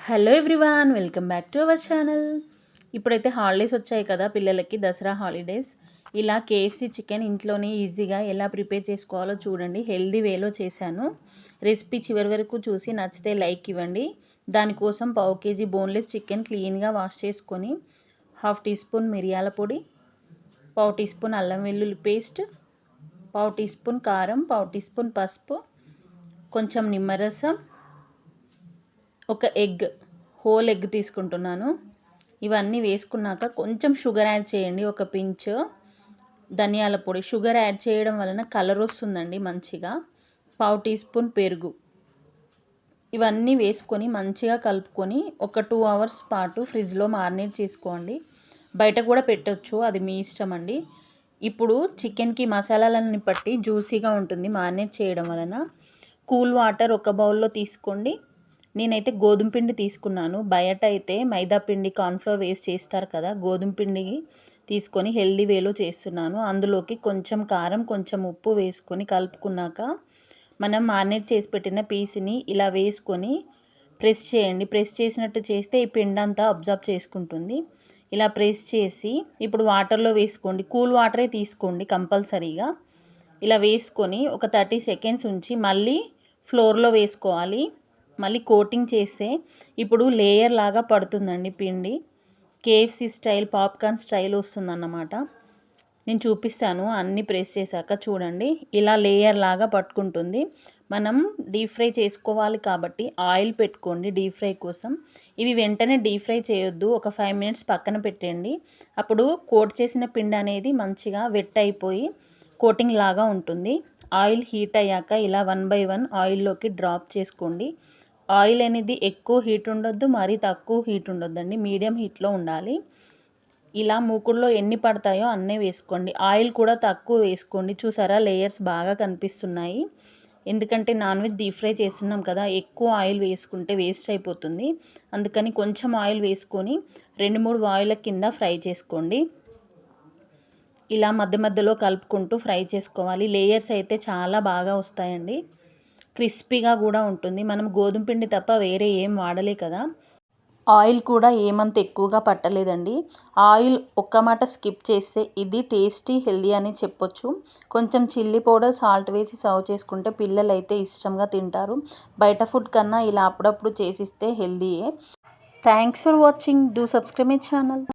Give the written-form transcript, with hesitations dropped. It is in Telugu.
Hello everyone, welcome back to our channel. ఇప్పుడైతే హాలిడేస్ వచ్చాయి కదా పిల్లలకి, దసరా హాలిడేస్. ఇలా కేఎఫ్సీ చికెన్ ఇంట్లోనే ఈజీగా ఎలా ప్రిపేర్ చేసుకోవాలో చూడండి. హెల్దీ వేలో చేశాను. రెసిపీ చివరి వరకు చూసి నచ్చితే లైక్ ఇవ్వండి. దానికోసం 1/2 kg బోన్లెస్ చికెన్ క్లీన్గా వాష్ చేసుకొని 1/2 టీ స్పూన్ మిరియాల పొడి, 1/2 టీ స్పూన్ అల్లం వెల్లుల్లి పేస్ట్, 1/2 టీ స్పూన్ కారం, 1/2 టీ స్పూన్ పసుపు, కొంచెం నిమ్మరసం, ఒక ఎగ్, హోల్ ఎగ్ తీసుకుంటున్నాను. ఇవన్నీ వేసుకున్నాక కొంచెం షుగర్ యాడ్ చేయండి, ఒక పించ్ ధనియాల పొడి. షుగర్ యాడ్ చేయడం వలన కలర్ వస్తుందండి మంచిగా. 1/2 టీ స్పూన్ పెరుగు. ఇవన్నీ వేసుకొని మంచిగా కలుపుకొని ఒక 2 అవర్స్ పాటు ఫ్రిడ్జ్లో మారినేట్ చేసుకోండి. బయట కూడా పెట్టొచ్చు, అది మీ ఇష్టం అండి. ఇప్పుడు చికెన్కి మసాలాలన్నీ పట్టి జ్యూసీగా ఉంటుంది మారినేట్ చేయడం వలన. కూల్ వాటర్ ఒక బౌల్లో తీసుకోండి. నేనైతే గోధుమ పిండి తీసుకున్నాను. బయట అయితే మైదా పిండి, కార్న్ఫ్లోర్ వేసి చేస్తారు కదా. గోధుమ పిండి తీసుకొని హెల్దీ వేలో చేస్తున్నాను. అందులోకి కొంచెం కారం, కొంచెం ఉప్పు వేసుకొని కలుపుకున్నాక మనం మారినేట్ చేసి పెట్టిన పీస్ని ఇలా వేసుకొని ప్రెస్ చేయండి. ప్రెస్ చేసినట్టు చేస్తే ఈ పిండి అంతా అబ్జర్వ్ చేసుకుంటుంది. ఇలా ప్రెస్ చేసి ఇప్పుడు వాటర్లో వేసుకోండి. కూల్ వాటరే తీసుకోండి కంపల్సరీగా. ఇలా వేసుకొని ఒక 30 సెకండ్స్ ఉంచి మళ్ళీ ఫ్లోర్లో వేసుకోవాలి. మళ్ళీ కోటింగ్ చేస్తే ఇప్పుడు లేయర్ లాగా పడుతుందండి పిండి. కేఎఫ్సీ స్టైల్, పాప్కార్న్ స్టైల్ వస్తుందన్నమాట. నేను చూపిస్తాను అన్నీ ప్రెస్ చేశాక. చూడండి, ఇలా లేయర్ లాగా పట్టుకుంటుంది. మనం డీప్ ఫ్రై చేసుకోవాలి కాబట్టి ఆయిల్ పెట్టుకోండి డీప్ ఫ్రై కోసం. ఇవి వెంటనే డీప్ ఫ్రై చేయొద్దు, ఒక 5 మినిట్స్ పక్కన పెట్టండి. అప్పుడు కోట్ చేసిన పిండి అనేది మంచిగా వెట్ అయిపోయి కోటింగ్ లాగా ఉంటుంది. ఆయిల్ హీట్ అయ్యాక ఇలా 1 by 1 ఆయిల్లోకి డ్రాప్ చేసుకోండి. ఆయిల్ అనేది ఎక్కువ హీట్ ఉండొద్దు, మరీ తక్కువ హీట్ ఉండొద్దండి, మీడియం హీట్లో ఉండాలి. ఇలా మూకుడులో ఎన్ని పడతాయో అన్నీ వేసుకోండి. ఆయిల్ కూడా తక్కువ వేసుకోండి. చూసారా, లేయర్స్ బాగా కనిపిస్తున్నాయి. ఎందుకంటే నాన్ వెజ్ డీప్ ఫ్రై చేస్తున్నాం కదా, ఎక్కువ ఆయిల్ వేసుకుంటే వేస్ట్ అయిపోతుంది. అందుకని కొంచెం ఆయిల్ వేసుకొని 2-3 ఆయిల్ కింద ఫ్రై చేసుకోండి. ఇలా మధ్య మధ్యలో కలుపుకుంటూ ఫ్రై చేసుకోవాలి. లేయర్స్ అయితే చాలా బాగా వస్తాయండి. క్రిస్పీగా కూడా ఉంటుంది. మనం గోధుమ పిండి తప్ప వేరే ఏం వాడలే కదా. ఆయిల్ కూడా ఏమంత ఎక్కువగా పట్టలేదండి. ఆయిల్ ఒక్క మాట స్కిప్ చేస్తే ఇది టేస్టీ, హెల్దీ అని చెప్పొచ్చు. కొంచెం చిల్లీ పౌడర్, సాల్ట్ వేసి సర్వ్ చేసుకుంటే పిల్లలు అయితే ఇష్టంగా తింటారు. బయట ఫుడ్ కన్నా ఇలా అప్పుడప్పుడు చేసిస్తే హెల్దీయే. Thanks for watching. Do subscribe my channel.